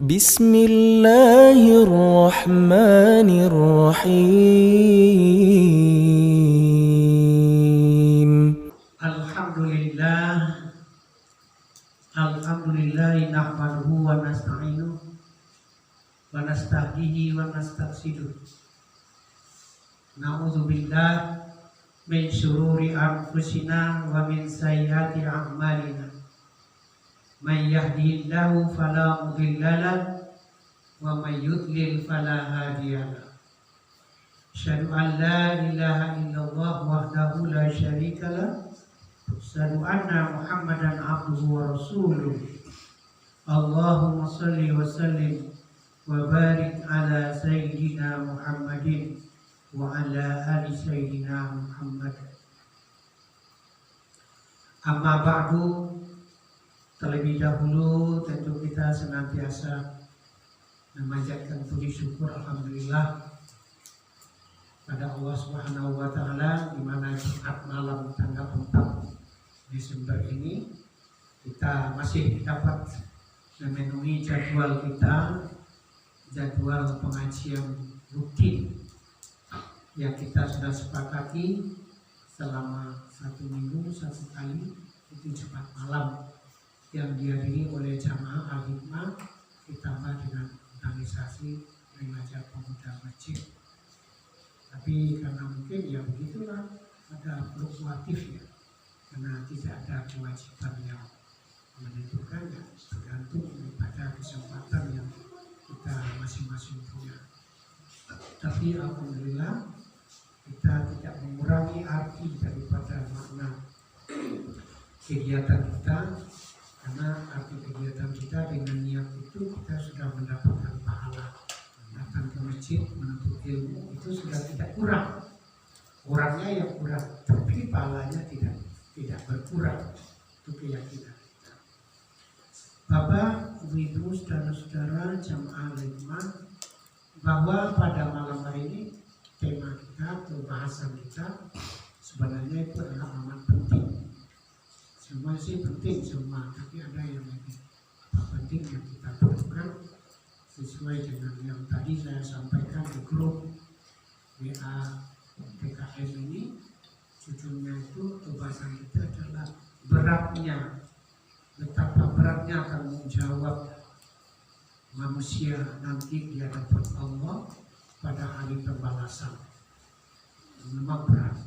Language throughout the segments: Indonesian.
Bismillahirrahmanirrahim. Alhamdulillah nahmaduhu wa nasta'inuhu wa nasta'dihi wa nasta'siduh. Na'udzubillah min syururi anfusina wa min sayyiati a'malina. Man yahdihillahu fala mudhillalah wa man yudlil fala hadiyalah. Asyhadu an la ilaha illallah wahdahu la syarikalah. Asyhadu anna Muhammadan abduhu wa rasuluh. Allahumma salli wa sallim wa barik ala sayyidina Muhammadin wa ala ali sayyidina Muhammad. Amma ba'du, terlebih dahulu tentu kita senantiasa memanjatkan puji syukur alhamdulillah pada Allah Subhanahu wa taala, di mana Jumat malam tanggal 4 Desember ini kita masih dapat memenuhi jadwal kita, jadwal pengajian rutin yang kita sudah sepakati selama 1 minggu 1 kali, itu Jumat malam yang dihadiri oleh jamaah al-hikmah ditambah dengan organisasi remaja pemuda masjid. Tapi karena mungkin ya begitulah, ada fluktuatif ya, karena tidak ada kewajiban yang menentukan, ya tergantung pada kesempatan yang kita masing-masing punya. Tapi alhamdulillah kita tidak mengurangi arti daripada makna kegiatan kita, karena arti kegiatan kita dengan niat itu kita sudah mendapatkan pahala. Datang ke masjid menuntut ilmu itu sudah tidak kurang, orangnya yang kurang, tapi pahalanya tidak berkurang. Itu keyakinan kita. Bapak, Ibu, saudara-saudara jamaah al-hikmah, bahwa pada malam hari ini tema kita atau bahasan kita sebenarnya itu adalah amat penting. Semua sih penting semua, tapi ada yang lebih penting yang kita perlukan sesuai dengan yang tadi saya sampaikan di grup WA PKM ini. Judulnya itu pembahasan kita adalah betapa beratnya tanggung jawab manusia nanti di hadapan Allah pada hari pembalasan. Memang berat.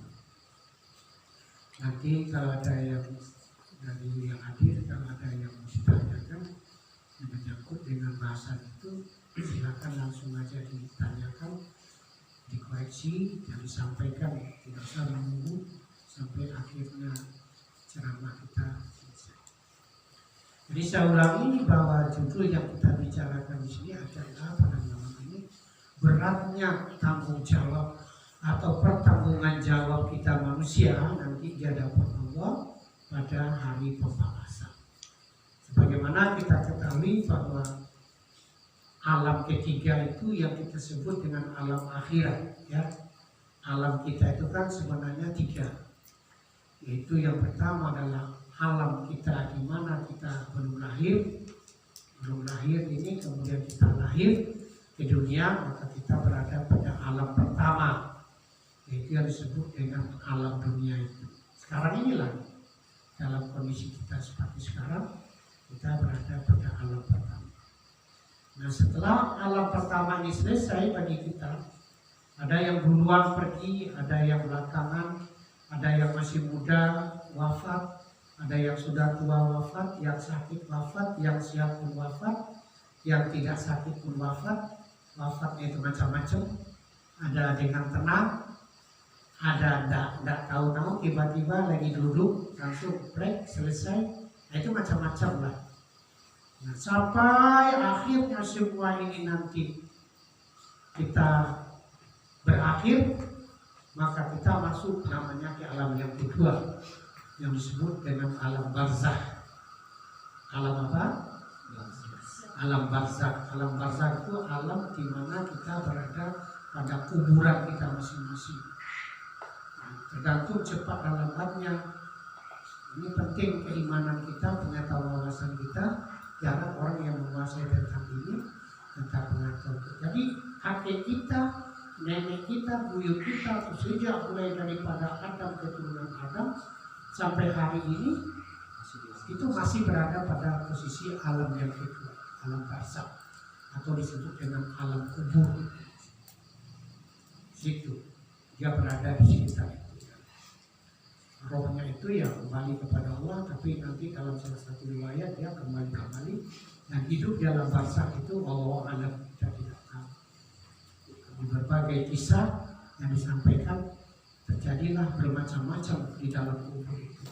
Nanti kalau ada yang dari yang hadir, kalau ada yang ditanyakan yang menyangkut dengan bahasan itu, silakan langsung aja ditanyakan, dikoreksi dan disampaikan, tidak usah menunggu sampai akhirnya ceramah kita selesai. Jadi saya ulangi bahwa judul yang kita bicarakan di sini adalah pada malam ini beratnya tanggung jawab atau pertanggungan jawab kita manusia nanti di hadapan Allah pada hari pembalasan. Sebagaimana kita ketahui bahwa alam ketiga itu yang kita sebut dengan alam akhirat, ya. Alam kita itu kan sebenarnya 3. Yaitu yang pertama adalah alam kita di mana kita belum lahir ini, kemudian kita lahir ke dunia, maka kita berada pada alam pertama, yaitu yang disebut dengan alam dunia itu. Sekarang inilah dalam kondisi kita seperti sekarang, kita berada pada alam pertama. Nah, setelah alam pertama ini selesai bagi kita, ada yang duluan pergi, ada yang belakangan, ada yang masih muda wafat, ada yang sudah tua wafat, yang sakit wafat, yang siap pun wafat, yang tidak sakit pun wafat. Wafatnya itu macam-macam. Ada dengan tenang, ada tidak tahu-tahu tiba-tiba lagi duduk langsung break selesai. Nah, itu macam-macam lah. Nah, sampai akhirnya semua ini nanti kita berakhir, maka kita masuk namanya ke alam yang kedua yang disebut dengan alam barzakh. Alam apa? Alam barzakh. Alam barzakh itu alam di mana kita berada pada kuburan kita masing-masing. Nah, tergantung cepat dan lambatnya. Ini penting keimanan kita, pengetahuan wawasan kita. Jangan orang yang menguasai tentang ini Jadi kakek kita, nenek kita, buyut kita sejak mulai daripada Adam, keturunan Adam sampai hari ini itu masih berada pada posisi alam yang kedua, alam barzakh, atau disebut dengan alam kubur. Situ dia berada di sekitar itu. Rohnya itu ya kembali kepada Allah, tapi nanti dalam salah satu riwayat dia kembali dan hidup dalam barzakh itu Allah alam, kita tidak tahu. Di berbagai kisah yang disampaikan terjadilah bermacam-macam di dalam kubur itu.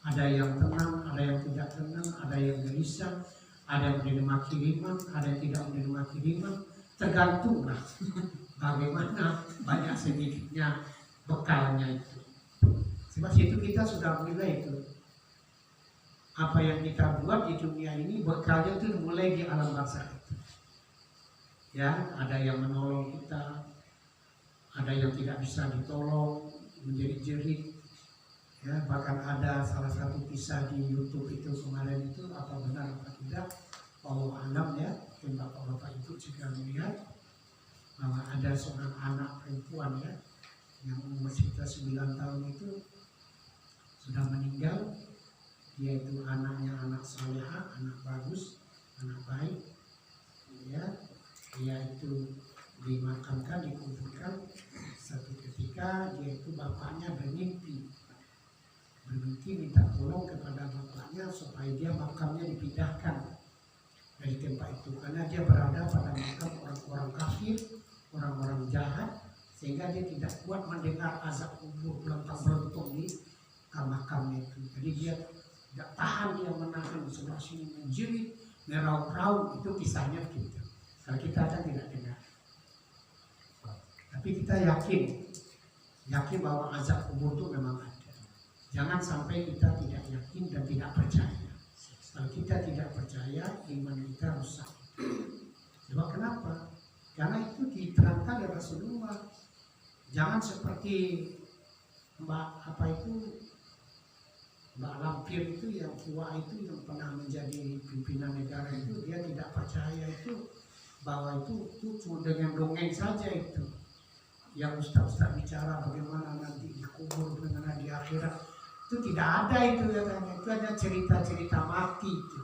Ada yang tenang, ada yang tidak tenang, ada yang gelisah, ada yang menerima kiriman, ada yang tidak menerima kiriman. Tergantunglah bagaimana banyak sedikitnya bekalnya itu. Sebab itu kita sudah mulai itu. Apa yang kita buat di dunia ini bekalnya itu mulai di alam barzakh itu. Ya, ada yang menolong kita, ada yang tidak bisa ditolong, menjadi jerit. Ya, bahkan ada salah satu kisah di YouTube itu kemarin itu, apa benar apa tidak, Allah alam ya, mungkin bapak-bapak ibu juga melihat bahwa ada seorang anak perempuan ya, yang umur sekitar 9 tahun itu sudah meninggal. Dia itu anaknya anak salehah, anak bagus, anak baik. Ya, dia itu dimakamkan, dikuburkan. Satu ketika dia itu bapaknya bermimpi minta tolong kepada bapaknya supaya dia makamnya dipindahkan dari tempat itu, karena dia berada pada makam orang-orang kafir, orang-orang jahat, sehingga dia tidak kuat mendengar azab kubur belontong-belontong di makamnya itu. Jadi dia tidak tahan, dia menahan sebelah sini menjerit, merau-rau. Itu kisahnya begitu. Kalau kita kan tidak dengar, tapi kita yakin bahwa azab kubur itu memang ada. Jangan sampai kita tidak yakin dan tidak percaya. Kalau kita tidak percaya, iman kita rusak. Sebab kenapa? Karena itu diterangkan oleh Rasulullah. Jangan seperti Mbak Lampir itu, yang tua itu, yang pernah menjadi pimpinan negara itu, dia tidak percaya itu bahwa itu cuma dengan dongeng saja itu. Yang ustaz-ustaz bicara bagaimana nanti dikubur, bagaimana di akhirat. Itu tidak ada itu katanya, itu hanya cerita-cerita mati itu.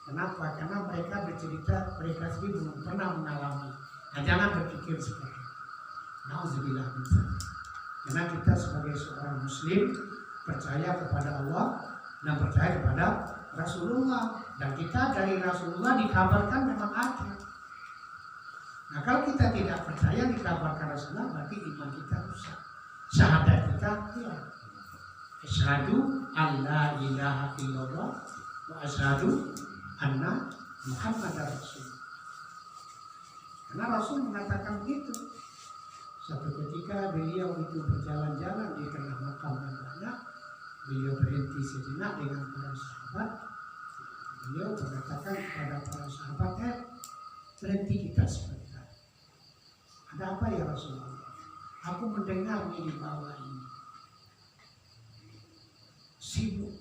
Kenapa? Karena mereka bercerita, mereka sendiri belum pernah mengalami. Nah, jangan berpikir seperti itu. Nauzubillah min dzalik. Karena kita sebagai seorang muslim percaya kepada Allah dan percaya kepada Rasulullah, dan kita dari Rasulullah dikabarkan memang ada. Nah, kalau kita tidak percaya dikabarkan Rasulullah, berarti iman kita rusak. Syahadat kita hilang. Asyhadu an la ilaha illallah wa asyhadu anna Muhammadar Rasulullah. Karena Rasul mengatakan begitu. Suatu ketika beliau itu berjalan-jalan di tengah makam yang banyak, beliau berhenti sejenak dengan para sahabat. Beliau mengatakan kepada para sahabat, berhenti kita sebentar. Ada apa ya Rasulullah? Aku mendengar di bawah ini sibuk,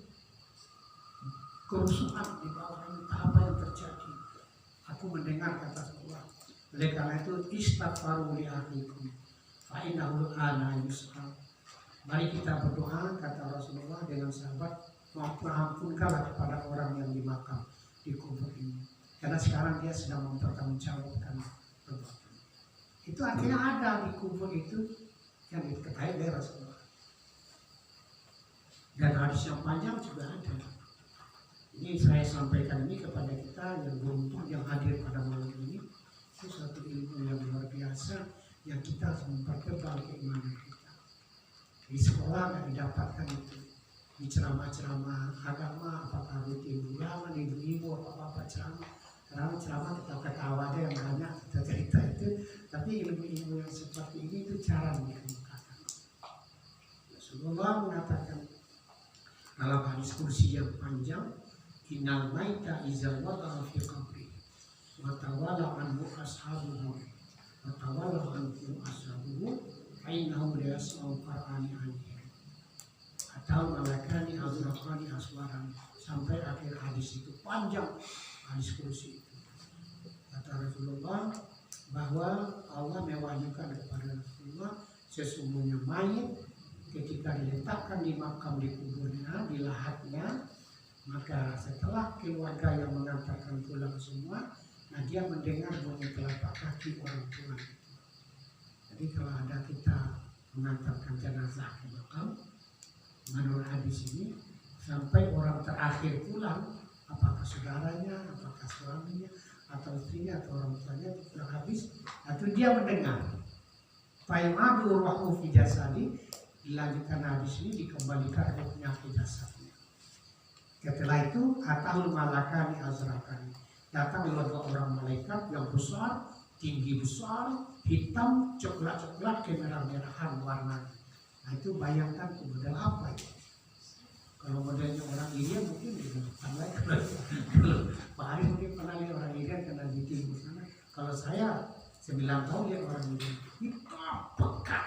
kerusuhan di bawah ini, apa yang terjadi? Aku mendengar kata Rasulullah. Oleh karena itu istaghfaru li akhikum fa innahu ana yus'al. Mari kita berdoa, kata Rasulullah dengan sahabat, ampunkanlah kepada orang yang dimakam di kubur ini, karena sekarang dia sedang mempertanggungjawabkan perbuatan. Itu artinya ada di kubur itu yang diketahui oleh Rasulullah. Dan hadis yang panjang juga ada. Ini saya sampaikan ini kepada kita yang beruntung yang hadir pada malam ini. Itu satu ilmu yang luar biasa yang kita harus mempertebal keimanan kita. Di sekolah nggak didapatkan itu. Di ceramah-ceramah agama, apakah rutin bulanan, ibu-ibu, apa-apa ceramah. Karena ceramah kita ketawa aja yang banyak, kita cerita itu. Tapi ilmu-ilmu yang seperti ini itu cara dikemukakan. Rasulullah mengatakan dalam hadis kursi yang panjang, innal maita iza wada'a fi qabri wa tawalla anhu ashabuhu wa tawalla anhu ashabuhu fa innahu la yasma'u qur'ani anhu atau malakani azraqani aswaran, sampai akhir hadis itu panjang hadis kursi itu. Kata Rasulullah, bahwa Allah mewahyukan kepada Rasulullah sesungguhnya mayit ketika diletakkan di makam, di kuburnya, di lahatnya, maka setelah keluarga yang mengantarkan pulang semua, nah dia mendengar bunyi telapak kaki orang tua. Jadi kalau ada kita mengantarkan jenazah ke makam, menurut hadis ini sampai orang terakhir pulang, apakah saudaranya, apakah suaminya, atau istrinya, atau orang tuanya pulang habis, atau dia mendengar. Fa'imadu ruhu fi jasadi, dilanjutkan hadis ini dikembalikan ruhnya ke jasadnya. Setelah itu atahul malakani azrakani, datang dua orang malaikat yang besar, tinggi besar, hitam, coklat-coklat, kemerah-merahan warnanya. Nah itu bayangkan model apa itu? Kalau modelnya orang India mungkin di depan lagi. Pak Ari mungkin pernah lihat orang India kena di timur sana. Kalau saya 9 tahun lihat orang India hitam pekat,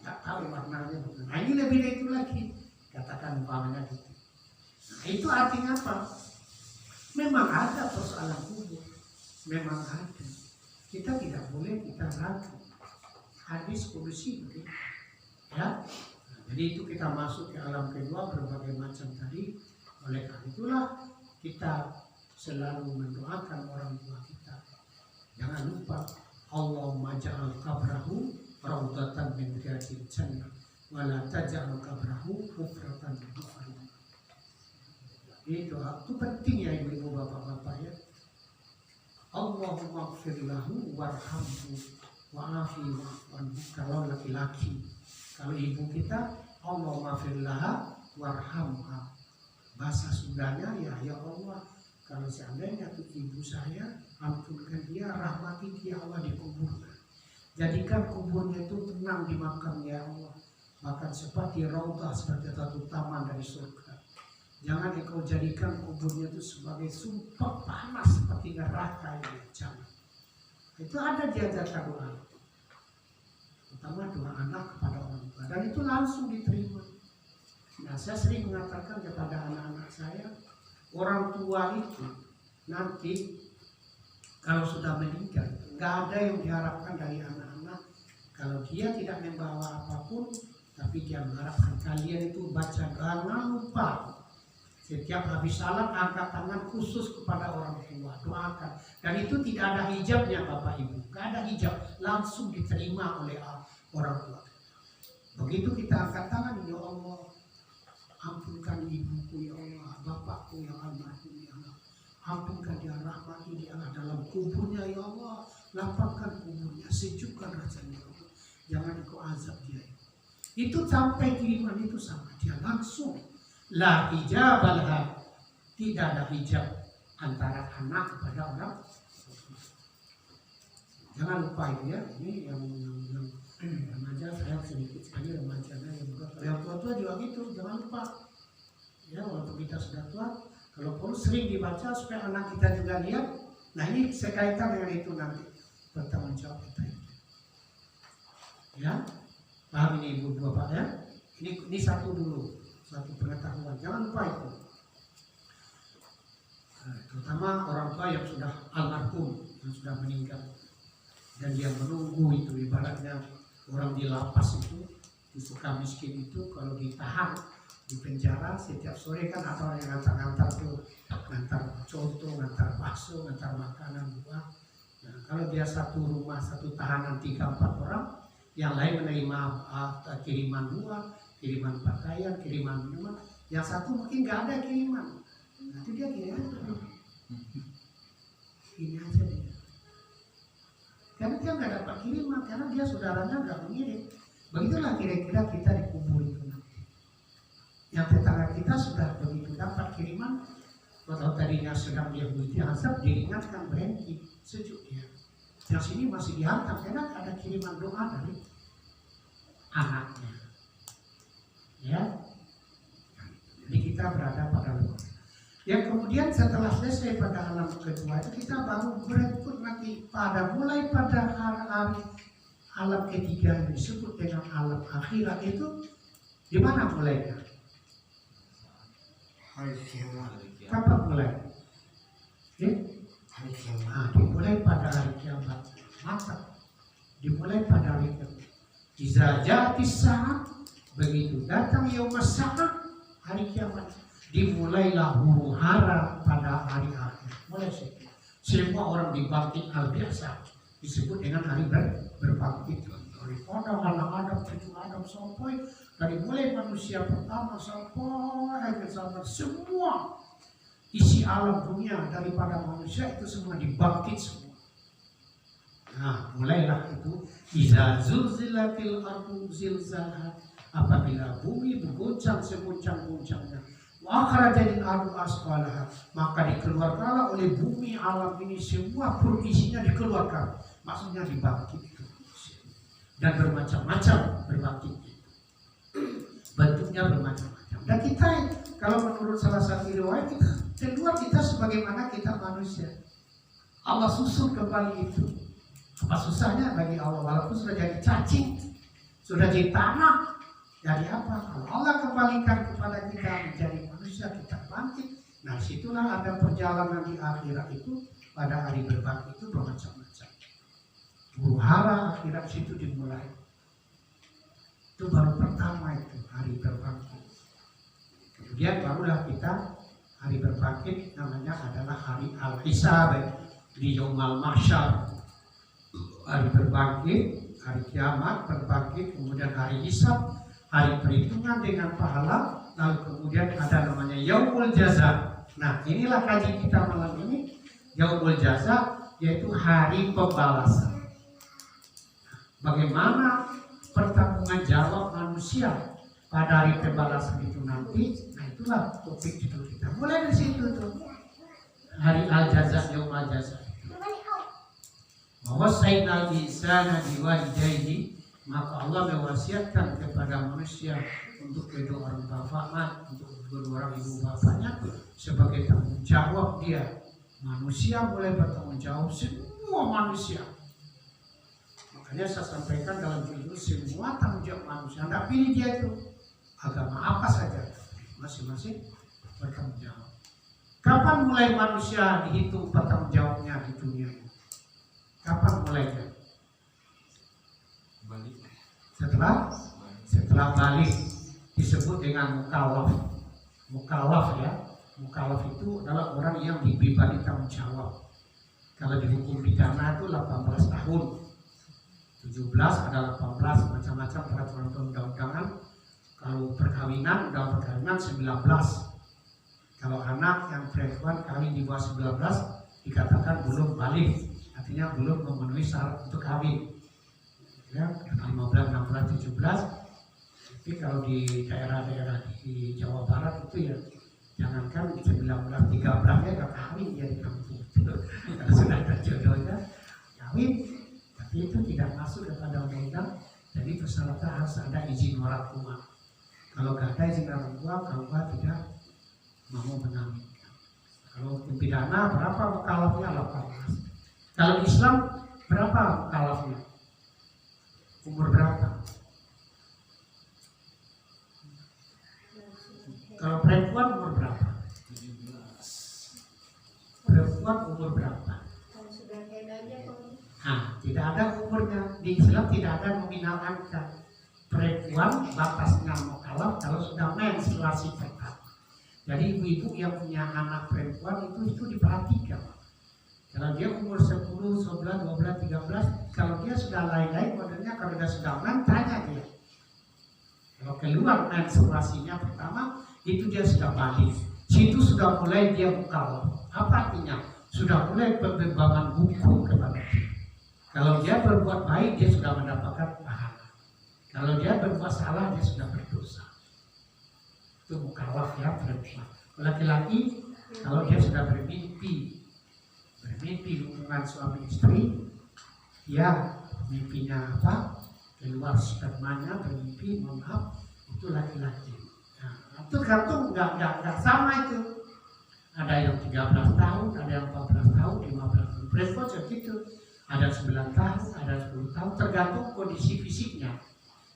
nggak tahu warnanya bukan. Nah ini lebih dari itu lagi, katakan umpamanya gitu. Nah itu artinya apa? Memang ada persoalan kubur, memang ada. Kita tidak boleh kita ragu. Hadis kudusi begitu, ya. Jadi itu kita masuk ke alam kedua berbagai macam tadi. Oleh karena itulah kita selalu mendoakan orang tua kita. Jangan lupa Allahumma ja'al qabrahu raudatan min riyadil jannah wa la taj'al qabrahu hufratan min hufril. Itu penting ya ibu-ibu bapak-bapak ya. Allahumma ighfir lahu warhamhu wa'afi wa'anhu. Kalau laki-laki, kalau ibu kita Allahumma ighfir laha warhamha. Bahasa Sundanya ya Allah, kalau seandainya itu ibu saya, ampunkan dia, rahmati dia Allah di kuburnya. Jadikan kuburnya itu tenang di makamnya ya Allah. Bahkan seperti raudhah, seperti satu taman dari surga. Jangan engkau jadikan kuburnya itu sebagai sumpah panas seperti neraka ini. Jangan. Itu ada diajarkan doa. Pertama doa anak kepada orang tua. Dan itu langsung diterima. Nah saya sering mengatakan kepada anak-anak saya, orang tua itu nanti kalau sudah meninggal, nggak ada yang diharapkan dari anak-anak. Kalau dia tidak membawa apapun, tapi dia mengharapkan kalian itu baca doa, jangan lupa. Setiap habis salat angkat tangan khusus kepada orang tua, doakan. Dan itu tidak ada hijabnya Bapak Ibu, nggak ada hijab, langsung diterima oleh orang tua. Begitu kita angkat tangan, ya Allah, ampunkan ibuku ya Allah, bapakku yang almarhum ya Allah, ampunkan dia, rahmati dia dalam kuburnya ya Allah, lapangkan kuburnya, sejukkan rasanya ya Allah, jangan engkau azab dia. Itu sampai kiriman itu sama dia langsung. La hijabalha, tidak ada hijab antara anak kepada orang. Jangan lupa itu ya, ini yang remaja, saya sedikit sekali remajanya yang tua-tua juga gitu, jangan lupa. Ya walaupun kita sudah tua, kalau perlu sering dibaca supaya anak kita juga lihat. Nah ini sekaitan dengan itu nanti bertanggung jawab kita. Ya, paham ini ibu bapak ya? Ini satu dulu. Satu pengetahuan, jangan lupa itu. Terutama orang tua yang sudah almarhum, yang sudah meninggal, dan dia menunggu itu, ibaratnya orang di lapas itu, di Sukamiskin itu, kalau ditahan di penjara setiap sore kan ada orang yang ngantar-ngantar tuh, ngantar contoh, ngantar bakso, ngantar makanan buah. Nah, kalau dia satu rumah, satu tahanan 3-4 orang, yang lain menerima kiriman buah, kiriman pakaian, kiriman minuman, yang satu mungkin nggak ada kiriman, nanti dia gini aja, dia, karena dia nggak dapat kiriman, karena dia saudaranya nggak mengirim. Begitulah kira-kira kita dikubur itu nanti. Yang tetangga kita sudah begitu dapat kiriman, kalau tadinya sedang dia butuh azab, diingatkan berhenti, sejuk dia. Yang sini masih dihantam, karena ada kiriman doa dari anaknya. Ya, jadi kita berada pada luar. Yang kemudian setelah selesai pada alam kedua itu kita baru berikut nanti mulai pada alam ketiga yang disebut dengan alam akhirat itu di mana mulainya? Hari kiamat. Kapan mulai? Hari kiamat. Dimulai pada hari kiamat. Iza jatis saat, begitu datang yaumas saat, hari kiamat, dimulailah huru hara pada hari akhir. Mulai situ semua orang dibangkit hal biasa, disebut dengan hari berbangkit. Daripada anak Adam, cucu Adam sampai dari mulai manusia pertama sampai ke zaman, semua isi alam dunia daripada manusia itu semua dibangkit semua. Nah, mulailah itu iza zulzilatil ardu zilzalaha, apabila bumi bergoncang segoncang-goncangnya, wa akhrajal ardu asqalaha, maka dikeluarkanlah oleh bumi alam ini semua perut isinya dikeluarkan, maksudnya dibangkit itu. Dan bermacam-macam berbangkit, bentuknya bermacam-macam. Dan kita kalau menurut salah satu riwayat, kedua kita sebagaimana kita manusia, Allah susun kembali itu. Apa susahnya bagi Allah, walaupun sudah jadi cacing, sudah jadi tanah, jadi apa? Kalau Allah kembalikan kepada kita menjadi manusia, kita bangkit. Nah, situlah ada perjalanan di akhirat itu, pada hari berbangkit itu bermacam-macam. Huru hara akhirat situ dimulai. Itu baru pertama itu, hari berbangkit. Kemudian barulah kita hari berbangkit namanya adalah hari al-hisab di yaumal mahsyar. Hari berbangkit, hari kiamat berbangkit, kemudian hari hisab, hari perhitungan dengan pahala, lalu kemudian ada namanya yaumul jaza. Nah, inilah kaji kita malam ini, yaumul jaza, yaitu hari pembalasan. Bagaimana pertanggungan jawab manusia pada hari pembalasan itu nanti? Nah, itulah topik judul kita. Mulai dari situ tuh, hari al-jaza, yaum al-jaza. Wawasainal insana biwalidayhi, maka Allah mewasiatkan kepada manusia untuk kedua orang bapaknya, untuk kedua orang ibu bapaknya sebagai tanggung jawab dia. Manusia boleh bertanggung jawab, semua manusia. Makanya saya sampaikan dalam judul semua tanggung jawab manusia. Anda pilih dia itu agama apa saja, masing-masing bertanggung jawab. Kapan mulai manusia dihitung bertanggung jawabnya di dunia ini? Kapan mulainya? Setelah balik, disebut dengan mukallaf. Mukallaf ya, mukallaf itu adalah orang yang diberi tanggung jawab. Kalau di hukum pidana itu 18 tahun, 17 ada 18, macam-macam peraturan perundang-undangan. Kalau perkawinan, undang perkawinan 19. Kalau anak yang perempuan kawin di bawah 19 dikatakan belum balik, artinya belum memenuhi syarat untuk kawin. Ya, 15, 16, 17. Tapi kalau di daerah-daerah di Jawa Barat itu ya jangankan 19, 13 ya gak kawin dia di kampung. Kalau sudah ada jodohnya kawin, tapi itu tidak masuk kepada undang-undang. Jadi persyaratan harus ada izin orang tua. Kalau gak ada izin orang tua tidak mau mengaminkan. Kalau hukum pidana berapa mukallafnya? 18. Kalau Islam berapa mukallafnya? Umur berapa? Kalau perempuan umur berapa? 17. Perempuan umur berapa? Nah, tidak ada umurnya. Di Islam tidak ada nominal angka. Perempuan batasnya mukallaf kalau sudah menstruasi pertama. Jadi ibu-ibu yang punya anak perempuan itu diperhatikan. Kalau dia umur 10, 11, 12, 13, kalau dia sudah lain-lain modelnya, kalau dia sudah tanya dia. Kalau keluar menstruasinya pertama, itu dia sudah balik. Situ sudah mulai dia mukallaf. Apa artinya? Sudah mulai pembebanan hukum kepada dia. Kalau dia berbuat baik, dia sudah mendapatkan pahala. Kalau dia berbuat salah, dia sudah berdosa. Itu mukallaf ya perempuan. Laki-laki, kalau dia sudah bermimpi hubungan suami istri, ya mimpinya apa? Keluar spermanya, bermimpi, mohon maaf, itu laki-laki. Nah, itu gantung nggak sama itu. Ada yang 13 tahun, ada yang 14 tahun, 15 tahun. Perempuan segitu. Ada 9 tahun, ada 10 tahun, tergantung kondisi fisiknya.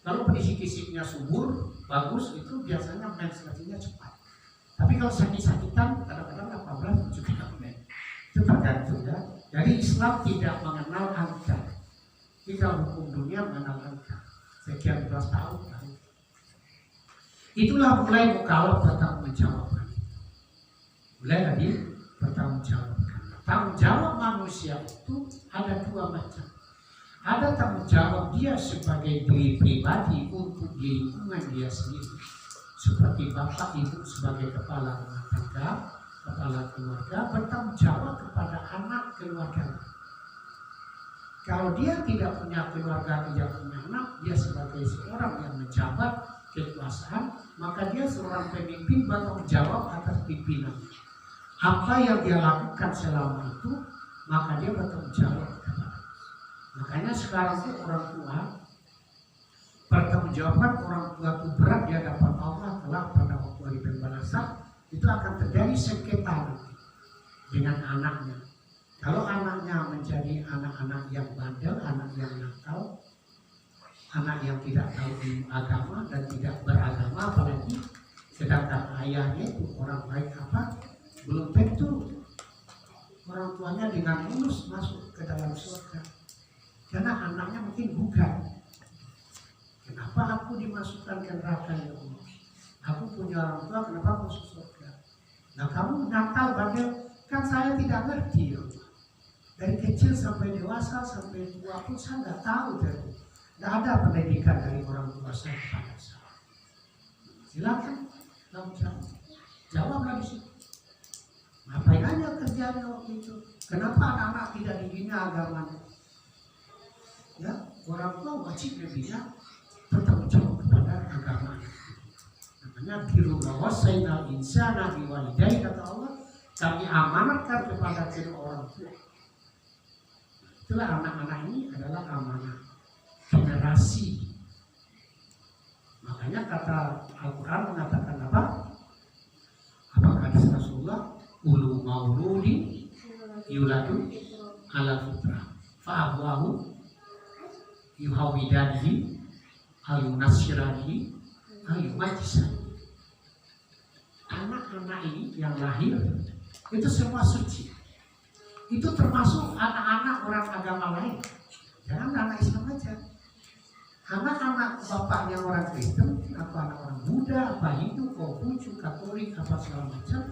Kalau kondisi fisiknya subur, bagus, itu biasanya menstruasinya cepat. Tapi kalau sakit-sakitan, kadang-kadang 18 juga men. Itu tergantung ya. Jadi Islam tidak mengenal angka. Kita hukum dunia mengenal angka. sekian belas tahun. Itulah mulai mukalaf bertanggung jawab. Mulai tadi bertanggung jawab. Tanggung jawab manusia itu ada dua macam. Ada tanggung jawab dia sebagai diri pribadi untuk di lingkungan dia sendiri. Seperti bapak ibu sebagai kepala rumah tangga, kepala keluarga, bertanggung jawab kepada anak keluarga. Kalau dia tidak punya keluarga, tidak punya anak, dia sebagai seorang yang menjabat kekuasaan, maka dia seorang pemimpin bertanggung jawab atas pimpinan. Apa yang dia lakukan selama itu, maka dia bertanggung jawab. Makanya sekarang itu orang tua pertanggungjawaban orang tua itu berat di hadapan Allah kelak pada waktu hari pembalasan. Itu akan terjadi sengketa dengan anaknya. Kalau anaknya menjadi anak-anak yang bandel, anak yang nakal, anak yang tidak tahu agama dan tidak beragama, apalagi sedangkan ayahnya itu orang baik apa, belum tentu orang tuanya dengan mulus masuk ke dalam surga. Karena anaknya mungkin bukan. Kenapa aku dimasukkan ke neraka ya Allah? Aku punya orang tua, kenapa aku masuk surga? Nah kamu nakal bandel, kan saya tidak ngerti ya Allah. Dari kecil sampai dewasa sampai tua pun saya nggak tahu dari. Nggak ada pendidikan dari orang tua saya kepada saya. Silakan kamu jawablah di situ. Ngapain aja kerjanya waktu itu? Kenapa anak-anak tidak dibina agamanya? Ya, orang tua wajib dibina bertanggung jawab kepada agama. Namanya biru wawasainal insana biwalidayhi, kata Allah, kami amanatkan kepada kedua orang tua. Itulah anak-anak ini adalah amanah generasi. Makanya kata Al-Quran mengatakan apa? Apakah hadis Rasulullah? Ulu mauludi yuladu ala fitrah fa'abwahu yuhawidanihi ayunasiranihi ayumajisani. Anak-anak ini yang lahir itu semua suci. Itu termasuk anak-anak orang agama lain. Jangan anak Islam aja. Anak-anak bapaknya orang Kristen, apa anak orang Buddha, apa Hindu, Konghucu, Katolik, apa segala macam.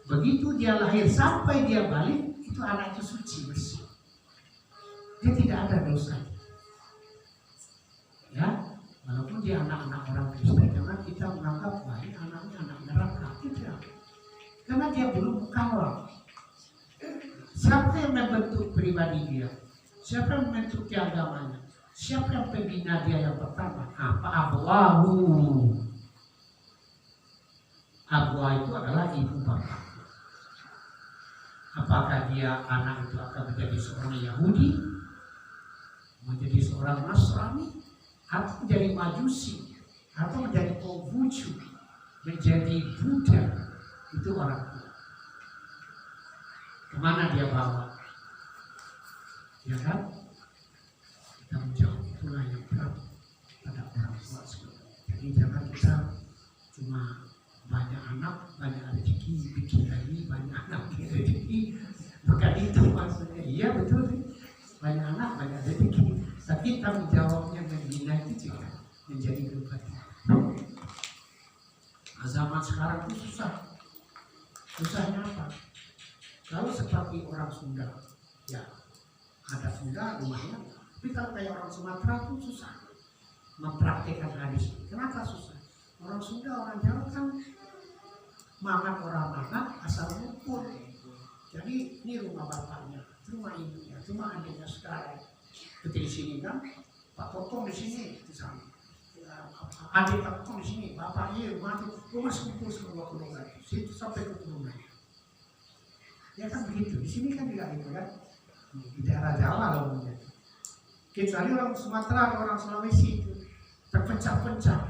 Begitu dia lahir sampai dia balik, itu anak itu suci bersih. Dia tidak ada dosa. Ya, walaupun dia anak-anak orang Kristen, jangan kita menganggap baik anaknya anak neraka. Tidak. Karena dia belum kawal. Siapa yang membentuk pribadi dia? Siapa yang membentuk agamanya? Siapa yang pembina dia yang pertama? Apa abwahu? Abwa itu adalah ibu bapak. Apakah dia anak itu akan menjadi seorang Yahudi, menjadi seorang Nasrani, atau menjadi Majusi, atau menjadi Konghucu, menjadi Buddha? Itu orang tua. Kemana dia bawa? Ya kan? Kita menjauh, itulah yang berat pada orang tua. Jadi jangan kita cuma banyak anak, banyak rezeki, bikin lagi banyak anak, banyak rezeki. Bukan itu maksudnya. Iya betul sih. Banyak anak, banyak rezeki. Tapi tanggung jawabnya membina itu juga menjadi berbeda. Zaman sekarang itu susah. Susahnya apa? Kalau seperti orang Sunda, ya ada Sunda lumayan. Tapi kalau kayak orang Sumatera itu susah mempraktikkan hadis. Kenapa susah? Orang Sunda, orang Jawa kan mangat orang mangat asal ngumpul. Jadi ini rumah bapaknya, rumah ibunya, rumah adiknya sekarang. Ketika di sini kan, Pak Totong di sini, di sana. Adik Pak Totong di sini, bapaknya mati, rumah kumpul semua keluarga. Situ sampai ke rumah. Ya kan begitu. Di sini kan tidak gitu kan. Di daerah Jawa lah umumnya. Kecuali orang Sumatera, orang Sulawesi itu terpecah-pecah.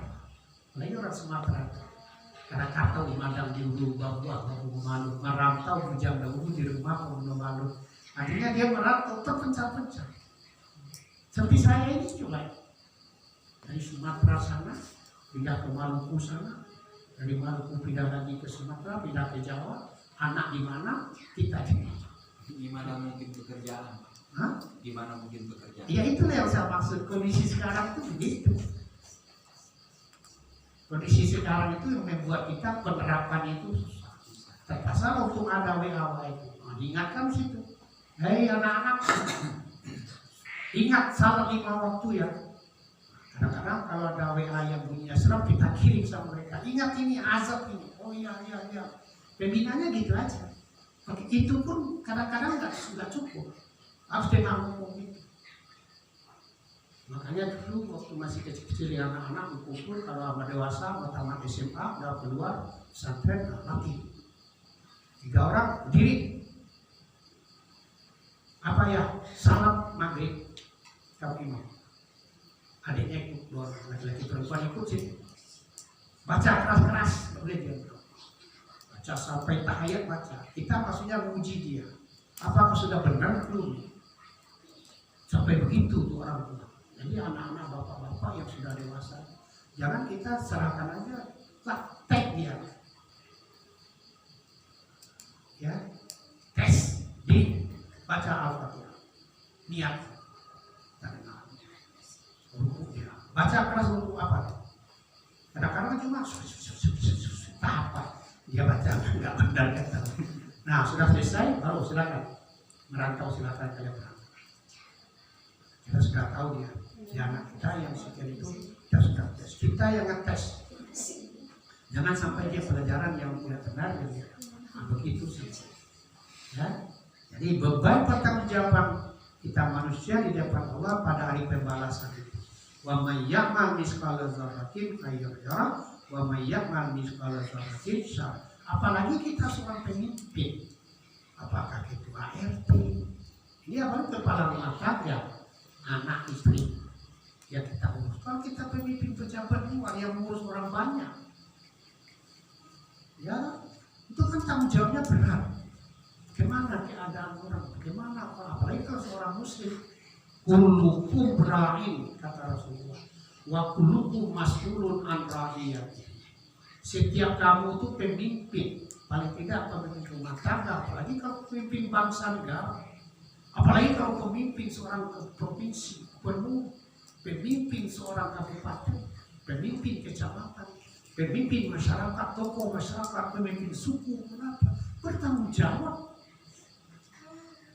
Lagi orang Sumatera. Karena kata memandang di ulu babuah, babu malu, merantau bujang dahulu di rumah babu malu. Akhirnya dia merantau terpecah-pecah. Seperti saya ini coba dari Sumatera sana pindah ke Maluku sana, dari Maluku pindah lagi ke Sumatera, pindah ke Jawa. Anak di mana, kita di mana. Di mana mungkin pekerjaan? Hah? Di mana mungkin pekerjaan? Ya itulah yang saya maksud, kondisi sekarang itu begitu. Kondisi sekarang itu yang membuat kita penerapan itu susah. Terpaksa untuk ada WA itu. Nah, diingatkan situ. Hei anak-anak, ingat salat 5 waktu ya. Kadang-kadang kalau ada WA yang bunyinya seram, kita kirim sama mereka. Ingat ini azab ini. Oh iya. Pembinanya gitu aja. Itu pun kadang-kadang nggak cukup. Harus dengan ngomong gitu. Makanya dulu waktu masih kecil-kecil ya anak-anak berkumpul, kalau sama dewasa mau tamat SMA udah keluar pesantren lagi 3 orang berdiri apa ya salam maghrib kamu imam, adiknya ikut, dua laki-laki perempuan ikut sih, baca keras-keras boleh dia baca sampai tahiyat baca, kita maksudnya menguji dia apakah sudah benar belum sampai begitu tuh orang tua. Jadi anak-anak bapak-bapak yang sudah dewasa, jangan kita serahkan aja praktek dia. Ya, tes di baca Al-Fatihah, niat, ya. Baca keras untuk apa? Kadang-kadang cuma apa? Dia baca nggak benar kata. Nah sudah selesai, baru silakan merantau, silakan kalian berangkat. Kita sudah tahu dia. Ya, anak kita yang sekian itu kita sudah tes, kita yang ngetes. Jangan sampai dia pelajaran yang tidak benar gitu. Nah, begitu sih. Ya. Jadi beban pertanggungjawaban kita manusia di depan Allah pada hari pembalasan itu. Wa may ya'mal mithqala dzarratin khairan yarah wa may ya'mal mithqala dzarratin syarran. Apalagi kita seorang pemimpin. Apakah ketua RT? Dia baru kepala rumah tangga, anak istri. Ya kita urus. Kalau kita pemimpin pejabat luar yang mengurus orang banyak, ya itu kan tanggung jawabnya berat. Bagaimana keadaan orang? Bagaimana apalagi kalau seorang muslim, kullukum ra'in kata Rasulullah, wa kullukum mas'ulun an ra'iyati. Setiap kamu itu pemimpin, paling tidak pemimpin rumah tangga, apalagi kalau pemimpin bangsa negara, apalagi kalau pemimpin seorang provinsi, penuh. Pemimpin seorang kabupaten, pemimpin kecamatan, pemimpin masyarakat, tokoh masyarakat, pemimpin suku, kenapa? Bertanggung jawab.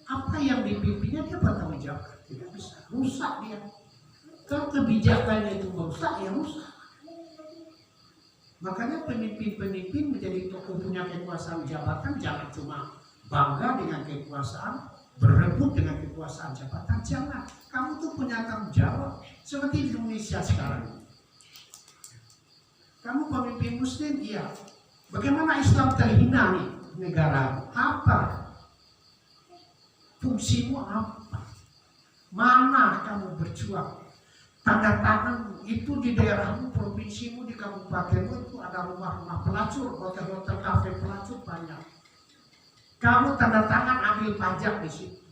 Apa yang dipimpinnya dia bertanggung jawab. Tidak bisa, rusak dia. Kalau kebijakannya itu merusak, ya rusak. Makanya pemimpin-pemimpin menjadi tokoh punya kekuasaan jabatan, jangan cuma bangga dengan kekuasaan, berebut dengan kekuasaan jabatan, jangan. Kamu tuh punya tanggung jawab. Seperti di Indonesia sekarang. Kamu pemimpin muslim, iya. Bagaimana Islam terhina nih negara? Apa? Fungsimu apa? Mana kamu berjuang? Tanda tangan itu di daerahmu, provinsimu, di kabupatenmu itu ada rumah-rumah pelacur, hotel-hotel, kafe pelacur banyak. Kamu tanda tangan ambil pajak di situ.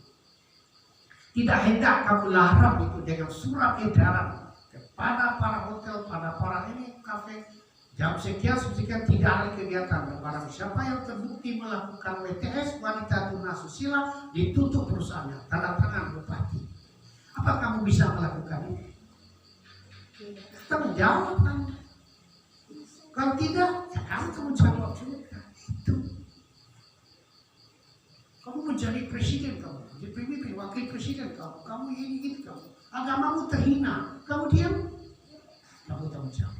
Tidak hendak kamu larang itu dengan surat edaran kepada para hotel, pada para ini kafe. Jam sekian tidak ada kegiatan. Barang siapa yang terbukti melakukan WTS, wanita tunasusila, ditutup perusahaannya. Tanda tangan bupati. Apa kamu bisa melakukan ini? Kita menjawab kan. Kalau tidak, ya kamu jawab juga. Itu. Kamu menjadi presiden kamu. Jadi pemimpin, wakil presiden kamu ini kamu, agamamu terhina, kamu diam, kamu tanggung jawab.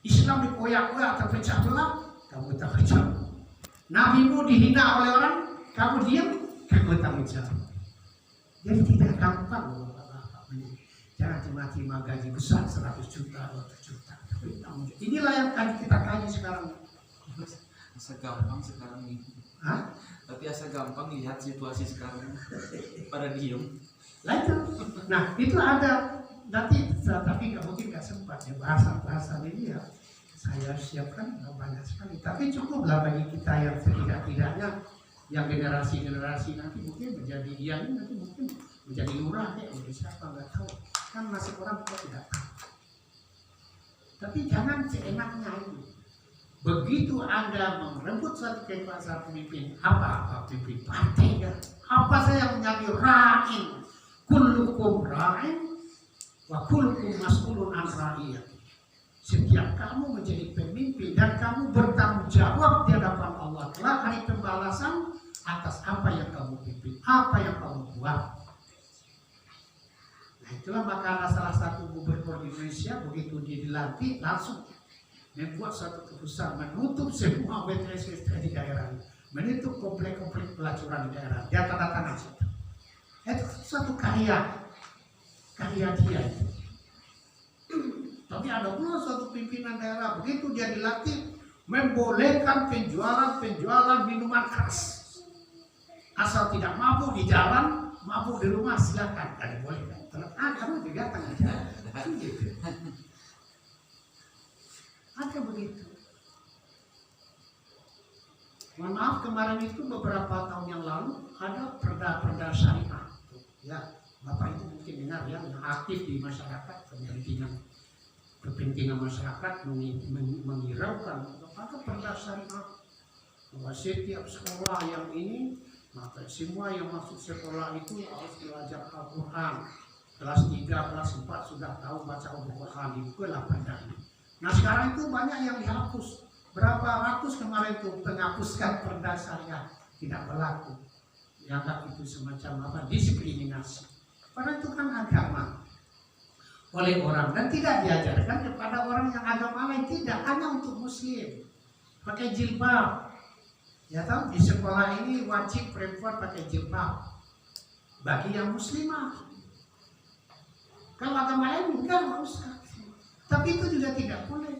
Islam dikoyak-koyak terpecah belah, kamu tanggung jawab. Nabimu dihina oleh orang, kamu diam, kamu tanggung jawab. Jadi tidak gampang loh Bapak-bapak. Jangan cuma terima gaji besar 100 juta, 200 juta. Inilah yang kita kaji sekarang. Segampang sekarang ini. Hah? Tapi asa gampang lihat situasi sekarang pada diem. Nah itu ada nanti, tapi nggak mungkin nggak sempat ya bahasa ini ya. Saya siapkan banyak sekali. Tapi cukuplah bagi kita yang setidak-tidaknya yang generasi nanti mungkin menjadi yang nanti mungkin menjadi lurah ya, menjadi siapa nggak tahu. Kan masih orang tua tidak tahu. Tapi jangan seenaknya ini. Begitu Anda merebut satu kekuasaan pemimpin, apa pemimpin partai ya? Apa saya menjadi ra'in? Kullukum ra'in wa kullukum mas'ulun an ra'iyati. Setiap kamu menjadi pemimpin dan kamu bertanggung jawab di hadapan Allah kelak hari pembalasan atas apa yang kamu pimpin, apa yang kamu buat. Nah itulah makanya salah satu gubernur di Indonesia begitu dia dilantik langsung membuat suatu keputusan menutup semua WTS di daerah, menutup komplek-komplek pelacuran di daerah. Dia tanda tangan situ. Itu suatu karya dia. Tapi ada pula suatu pimpinan daerah begitu dia dilatih membolehkan penjualan minuman keras. Asal tidak mabuk di jalan, mabuk di rumah silakan, tidak dibolehkan. Kamu juga datang aja. Ada begitu. Mohon maaf kemarin itu beberapa tahun yang lalu ada perda syariah. Ya, Bapak itu mungkin dengar ya, yang aktif di masyarakat, kepentingan masyarakat menghiraukan ada perda syariah bahwa setiap sekolah yang ini, maka semua yang masuk sekolah itu harus belajar Al-Quran. Kelas 3, kelas 4 sudah tahu baca Al-Quran, itulah perdanya. Nah sekarang itu banyak yang dihapus. Berapa ratus kemarin itu menghapuskan perda syariah, tidak berlaku. Dianggap itu semacam apa? Diskriminasi. Padahal itu kan agama oleh orang dan tidak diajarkan kepada orang yang agama lain, tidak, hanya untuk muslim. Pakai jilbab. Ya tahu di sekolah ini wajib perempuan pakai jilbab bagi yang muslimah. Kalau agama lain enggak usah. Tapi itu juga tidak boleh.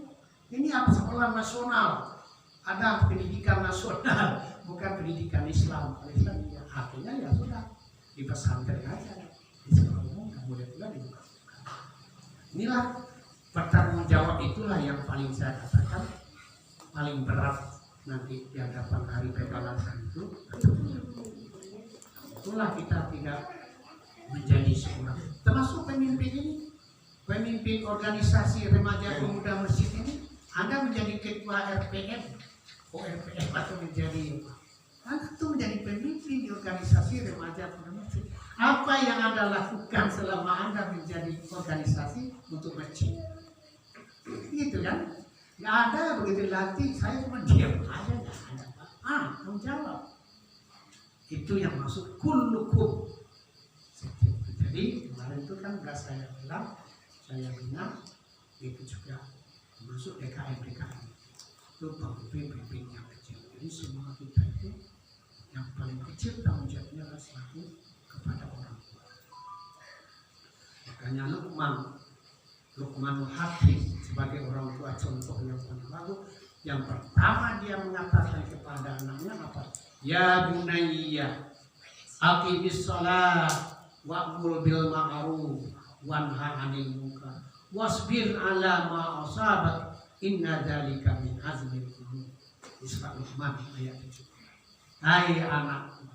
Ini apa sekolah nasional, ada pendidikan nasional, bukan pendidikan Islam. Kalau Islam ya akhirnya ya sudah di pesantren aja, di sekolah umum nggak boleh pula dibuka. Inilah pertanggung jawab itulah yang paling saya katakan paling berat nanti di hadapan hari pembalasan itu. Itulah kita tidak menjadi seorang, termasuk pemimpin ini. Pemimpin organisasi remaja pemuda masjid ini, Anda menjadi ketua RPM, RPM atau menjadi Anda itu menjadi pemimpin di organisasi remaja pemuda masjid. Apa yang Anda lakukan selama Anda menjadi organisasi untuk masjid? Gitu kan? Nggak ada begitu latih, saya cuma diam aja, nggak ada apa. Tanggung jawab. Itu yang maksud kullukum. Jadi kemarin itu kan nggak saya bilang. Saya bina itu juga masuk DKM itu pemimpin yang kecil. Jadi semua kita itu yang paling kecil tanggung jawabnya adalah selaku kepada orang tua. Makanya Luqmanul Hakim sebagai orang tua contoh yang paling bagus. Yang pertama dia mengatakan kepada anaknya apa? Ya bunayya aqimis shalah wa'mur bil ma'ruf wanha 'anil munkar wasbir 'ala ma asabak inna dzalika min azmil umur. Surat Luqman ayat 7. Hai anakku,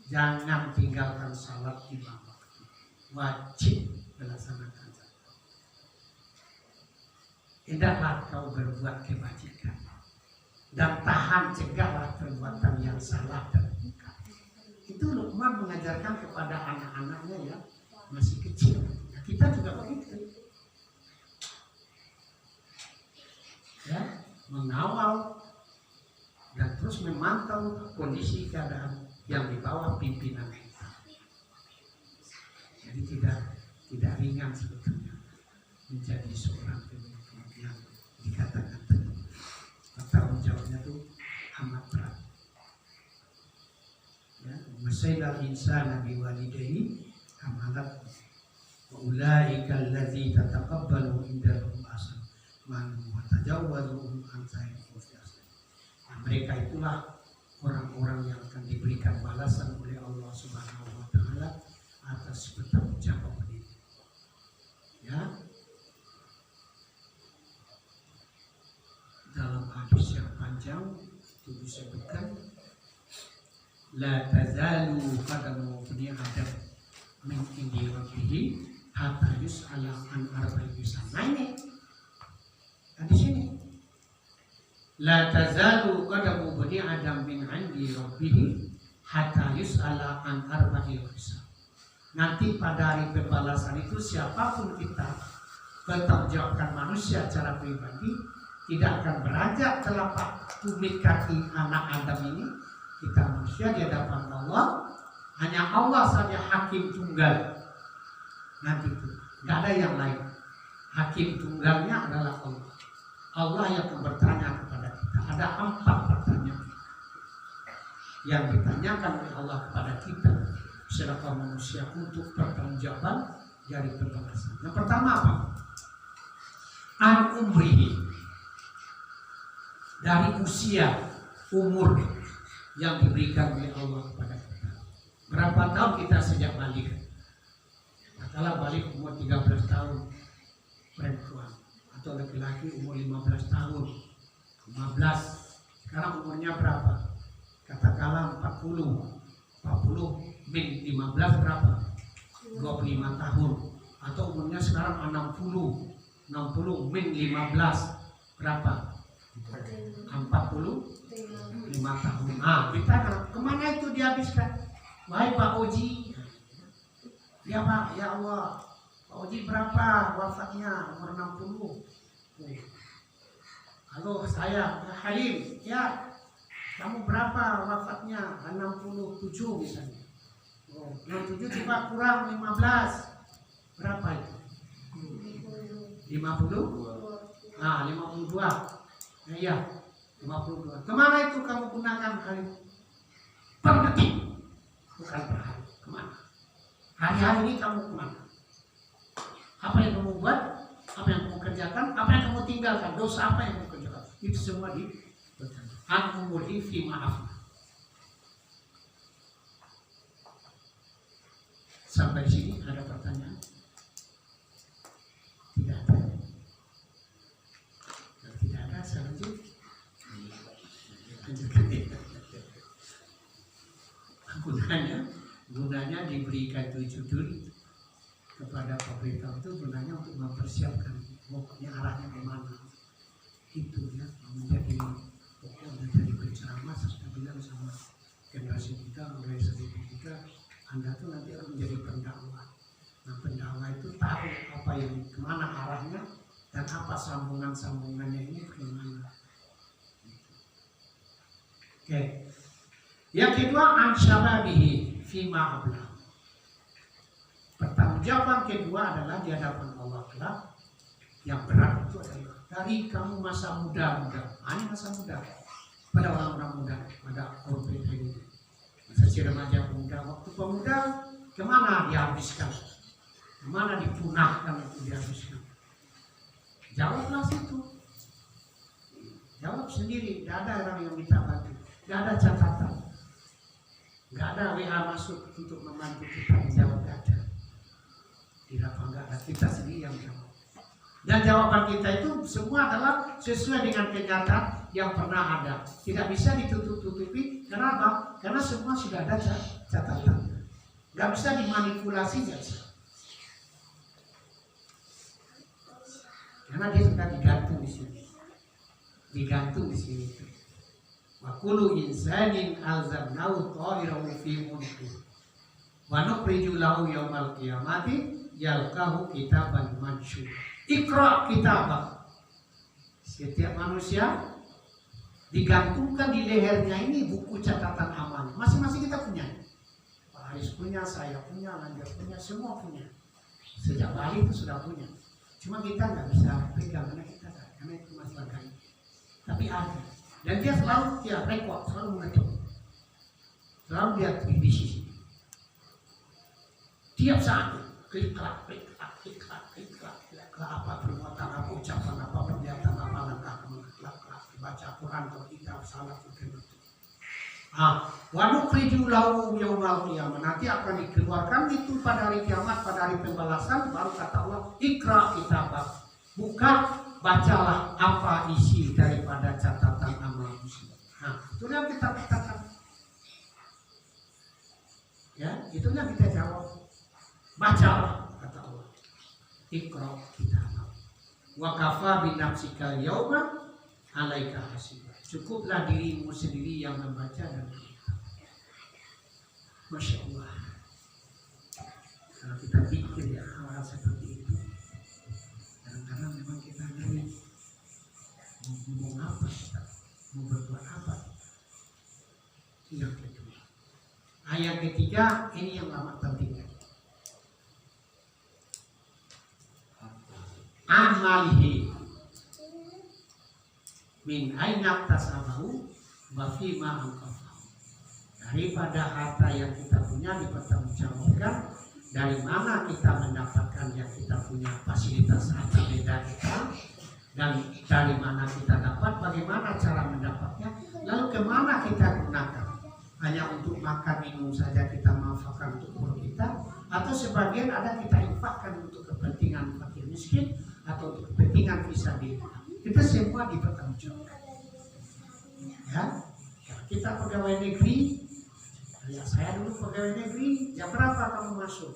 jangan tinggalkan salat di waktu, wajib melaksanakan zakat. Hendaklah kau berbuat kebajikan dan tahan cegahlah perbuatan yang salah dan munkar. Itu Luqman mengajarkan kepada anak-anaknya ya masih kecil. Kita juga begitu. Ya, mengawal dan terus memantau kondisi keadaan yang di bawah pimpinan kita. Jadi tidak ringan sebetulnya menjadi seorang pemimpin yang dikatakan tanggung jawabnya itu amat berat. Ya, masalah insan biwalidayhi amalat ulaika allazi tataqabbalu indahum asal man wa tajawwazu an sayyidil mursalin. Mereka itulah orang-orang yang akan diberikan balasan oleh Allah Subhanahu wa taala atas bertanggung jawab ini. Ya. Dalam hadis yang panjang itu disebutkan la tazalu qadamu bani adam min indi rabbihi hatta yus'ala an arba'in bisan. Nah ini di sini la tazalu qadamu bani adam min indi rabbihi hatta yus'ala an arba'in bisan. Nanti pada hari pembalasan itu siapapun kita, Pertanggungjawabkan manusia secara pribadi tidak akan beranjak telapak tumit kaki anak Adam ini. Kita manusia di hadapan Allah, hanya Allah saja hakim tunggal. Nanti itu nggak ada yang lain. Hakim tunggalnya adalah Allah. Allah yang akan bertanya kepada kita. Ada 4 pertanyaan yang ditanyakan oleh Allah kepada kita selaku manusia untuk pertanggungjawaban dari pembalasan. Yang pertama apa? An umrihi, dari usia umur yang diberikan oleh Allah kepada kita. Berapa tahun kita sejak balik? Katakanlah balik umur 13 tahun perempuan, atau laki-laki umur 15 tahun, 15. Sekarang umurnya berapa? Katakanlah 40 min 15 berapa? 25 tahun. Atau umurnya sekarang 60 min 15 berapa? 45 tahun. Ditanya, kemana itu dihabiskan? Baik Pak Oji. Ya Pak, ya Allah, Pak Oji berapa wafatnya? Umur 60. Halo saya, ya Halim, ya kamu berapa wafatnya? 67 misalnya. 67 coba kurang 15. Berapa itu? 50? 52. Iya, 52. Kemana itu kamu gunakan Halim? Per detik, bukan per hari. Kemana? Hari-hari ini kamu kemana? Apa yang kamu buat? Apa yang kamu kerjakan? Apa yang kamu tinggalkan? Dosa apa yang kamu kerjakan? Itu semua di an-umurhi fi ma'af. Sampai sini ada pertanyaan? Tidak ada. Kalau tidak ada, selanjutnya gunanya diberikan itu judul kepada pemerintah itu gunanya untuk mempersiapkan pokoknya arahnya kemana itu ya, menjadi pokoknya jadi penceramah. Saya bilang sama generasi kita, generasi kita, Anda tuh nanti akan menjadi pendakwah. Nah pendakwah itu tahu apa yang kemana arahnya dan apa sambungannya ini kemana. Oke. Yang kedua, ansyababihi fima ablah. Pertanggungjawaban kedua adalah di hadapan Allah kelak. Yang berat itu adalah dari kamu masa muda, ini masa muda pada orang-orang muda, pada korban ini. Masa si remaja pemuda, waktu pemuda kemana dihabiskan? Kemana dipunahkan itu dihabiskan? Jawablah situ. Jawab sendiri, tidak ada orang yang minta bantu, tidak ada catatan. Nggak ada WA masuk untuk membantu kita menjawab, nggak ada. Tidak ada, kita sendiri yang jawab. Dan jawaban kita itu semua adalah sesuai dengan kenyataan yang pernah ada. Tidak bisa ditutup-tutupi. Kenapa? Karena semua sudah ada catatan. Nggak bisa dimanipulasi, nggak bisa. Karena dia sudah digantung di sini. Digantung di sini. Wa kullu insanin alzamnahu ta'irahu fi unqi wa nukhriju lahu yaumal qiyamati yalqahu kitaban mansyur. Iqra kitabak. Setiap manusia digantungkan di lehernya ini buku catatan amal. Masing-masing kita punya. Pak Haris punya, saya punya, Lanjar punya, semua punya. Sejak Bali itu sudah punya. Cuma kita nggak bisa pegang karena itu masalah gaib. Tapi ada. Dan dia selalu rekod, selalu mengetuk. Selalu dia di sisi. Tiap saat klik-klak, apa perbuatan, apa ucapan, apa perbuatan, apa langkah, klik-klak, baca Quran atau kitab, salat, mungkin. Wa nukhriju lahu yaumal qiyamah. Nanti akan dikeluarkan itu pada hari kiamat, pada hari pembalasan. Baru kata Allah, Iqra kitabak. Buka, bacalah apa isi daripada catatan amal muslim. Itu yang kita katakan. Ya, itu yang kita jawab. Bacalah, kata Allah. Iqra kitabak. Wa kafa bi nafsika yauma 'alaika hasibah. Cukuplah dirimu sendiri yang membaca dan berita. Masya Allah. Kalau kita pikir ya hal seperti itu, ketiga, ini yang amat penting. Amalihi min aina tasabahu wa fima anfaqahu. Daripada harta yang kita punya dipertanggungjawabkan, dari mana kita mendapatkan yang kita punya, fasilitas harta beda kita, dan dari mana kita dapat, bagaimana cara mendapatnya, lalu kemana kita gunakan. Hanya untuk makan minum saja kita manfaatkan untuk perut kita, atau sebagian ada kita infakkan untuk kepentingan fakir miskin atau untuk kepentingan fisabilillah. Kita semua dipertanggungjawabkan. Ya, kita pegawai negeri, ya saya dulu pegawai negeri, jam berapa kamu masuk?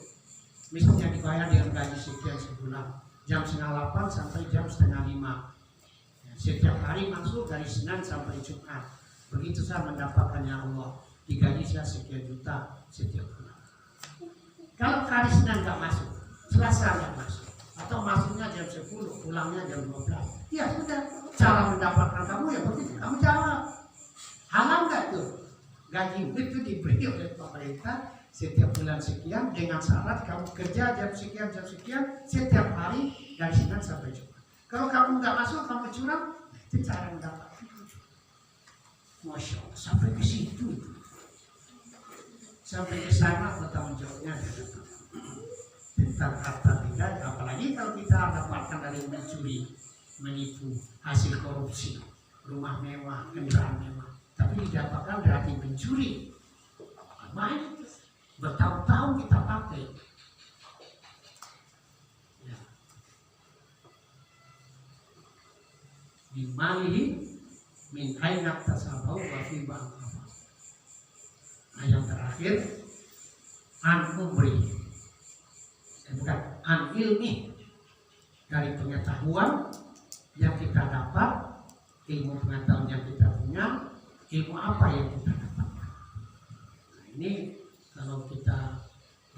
Misalnya dibayar dengan gaji sekian sebulan, jam 7:30 sampai jam 4:30. Setiap hari masuk dari Senin sampai Jumat. Begitu saya mendapatkannya Allah, digaji saya sekian juta setiap bulan. Kalau hari Senin nggak masuk, Selasa nggak masuk, atau masuknya jam 10, pulangnya jam 12, ya sudah, cara mendapatkan kamu ya begitu, kamu jawab. Halal nggak tuh? Gaji itu diberi oleh pemerintah setiap bulan sekian dengan syarat kamu kerja jam sekian setiap hari dari Senin sampai Jumat. Kalau kamu nggak masuk, kamu curang, itu cara mendapatkan. Masya Allah, sampai ke situ, sampai ke sana bertanggung jawabnya tentang harta beda. Apalagi kalau kita dapatkan dari mencuri, menipu, hasil korupsi, rumah mewah, kendaraan mewah, tapi didapatkan dari mencuri, main bertahun-tahun kita pakai. Ya. Dimalihi min aina tasabau wa fi ba'dahu. Nah, yang terakhir an umri, bukan an ilmi, dari pengetahuan yang kita dapat, ilmu pengetahuan yang kita punya, ilmu apa yang kita dapat. Nah, ini kalau kita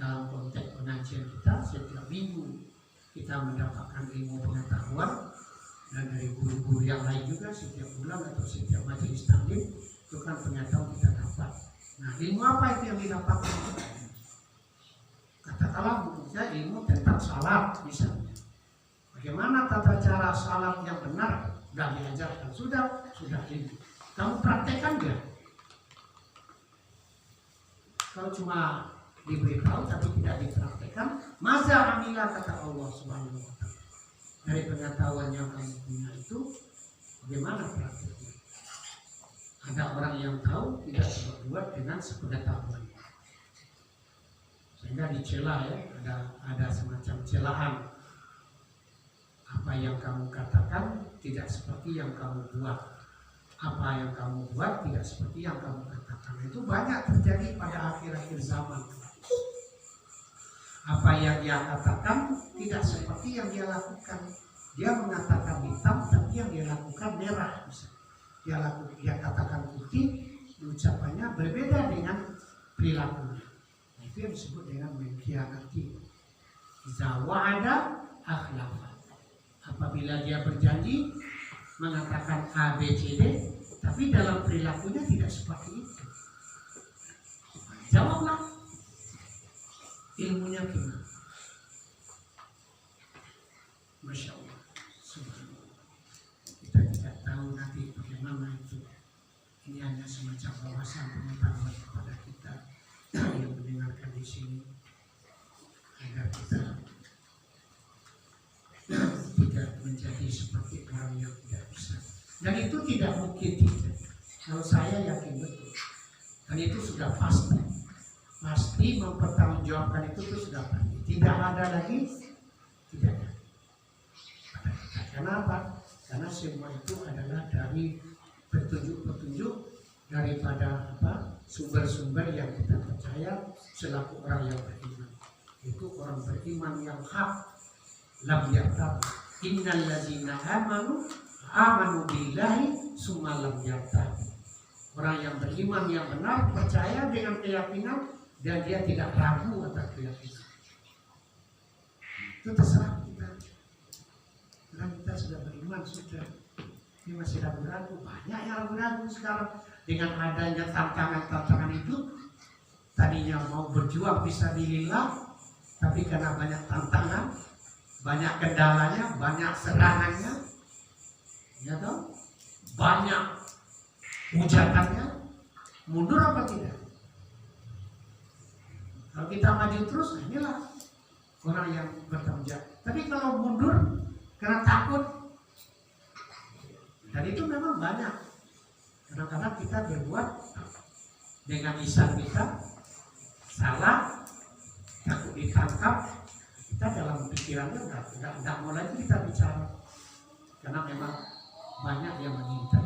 dalam konteks pengajian kita, setiap minggu kita mendapatkan ilmu pengetahuan, dan dari guru-guru yang lain juga setiap bulan atau setiap majelis taklim itu kan pengetahuan kita dapat. Nah, ilmu apa itu yang didapatkan? Katakanlah bukunya ilmu tentang salat misalnya. Bagaimana tata cara salat yang benar? Sudah diajarkan, sudah ilmu. Kamu praktekkan nggak? Kalau cuma diberitahu tapi tidak dipraktekkan, maza amilah, kata Allah Subhanahu wa Ta'ala. Dari pengetahuan yang kamu punya itu, bagaimana prakteknya? Ada orang yang tahu tidak berbuat dengan sepengetahuan, sehingga dicela ya, ada semacam celaan. Apa yang kamu katakan tidak seperti yang kamu buat, apa yang kamu buat tidak seperti yang kamu katakan. Itu banyak terjadi pada akhir-akhir zaman. Apa yang dia katakan tidak seperti yang dia lakukan. Dia mengatakan hitam, tapi yang dia lakukan merah. Dia katakan putih, ucapannya berbeda dengan perilakunya. Nah, itu yang disebut dengan mengkhianati. Iza wa'ada akhlafa. Apabila dia berjanji mengatakan A, B, C, D, tapi dalam perilakunya tidak seperti itu. Jawablah, ilmunya gimana? Masya Allah, subhanallah. Kita tidak tahu nanti bagaimana itu. Ini hanya semacam wawasan pengetahuan kepada kita yang mendengarkan di sini, agar kita tidak menjadi seperti orang yang tidak bisa. Dan itu tidak mungkin tidak. Kalau saya yakin betul, dan itu sudah pasti mempertanggungjawabkan itu sudah pasti. Tidak ada lagi, tidak ada. Kenapa? Karena semua itu adalah dari petunjuk-petunjuk daripada sumber-sumber yang kita percaya selaku orang yang beriman. Itu orang beriman yang hak. Lam yartab. Innal ladzina amanu billahi summa lam yartab. Orang yang beriman yang benar, percaya dengan keyakinan, dan dia tidak ragu atas keyakinan. Itu terserah kita. Karena kita sudah beriman, sudah. Ini masih ragu-ragu. Banyak yang ragu-ragu sekarang dengan adanya tantangan-tantangan hidup. tadinya mau berjuang fisabilillah, tapi karena banyak tantangan, banyak kendalanya, banyak serangannya, ya toh, banyak hujatannya, mundur apa tidak? Kalau kita maju terus, inilah orang yang bertanggung jawab. Tapi kalau mundur karena takut, dan itu memang banyak. Kadang-kadang kita berbuat dengan lisan kita salah, takut ditangkap, kita dalam pikirannya nggak mau lagi kita bicara, karena memang banyak yang mengintai.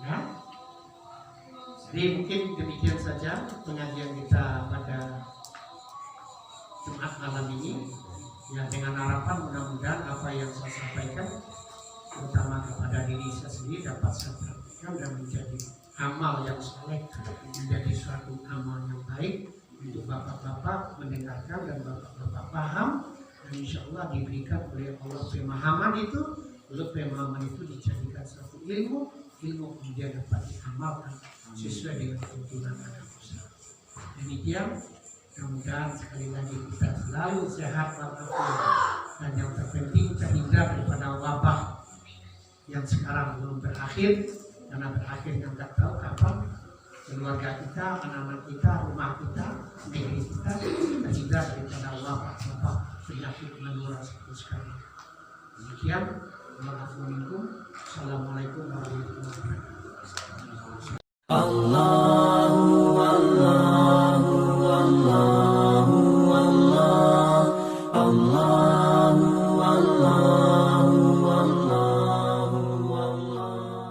Ya, jadi mungkin demikian saja pengajian kita pada Jumat malam ini. Ya, dengan harapan mudah-mudahan apa yang saya sampaikan, terutama kepada diri saya sendiri, dapat saya praktikkan dan menjadi amal yang saleh, menjadi suatu amal yang baik untuk bapak-bapak mendengarkan dan bapak-bapak paham, dan insya Allah diberikan oleh Allah pemahaman itu, lalu pemahaman itu dijadikan suatu ilmu kemudian dapat diamalkan sesuai dengan tuntunan agama Islam. Demikian, mudah-mudahan sekali lagi kita selalu sehat walafiat, dan yang terpenting terhindar daripada wabah yang sekarang belum berakhir, karena berakhirnya nggak tahu kapan. Keluarga kita, anak-anak kita, rumah kita, negeri kita terhindar daripada wabah penyakit menular seperti sekarang. Demikian, Assalamualaikum warahmatullahi wabarakatuh.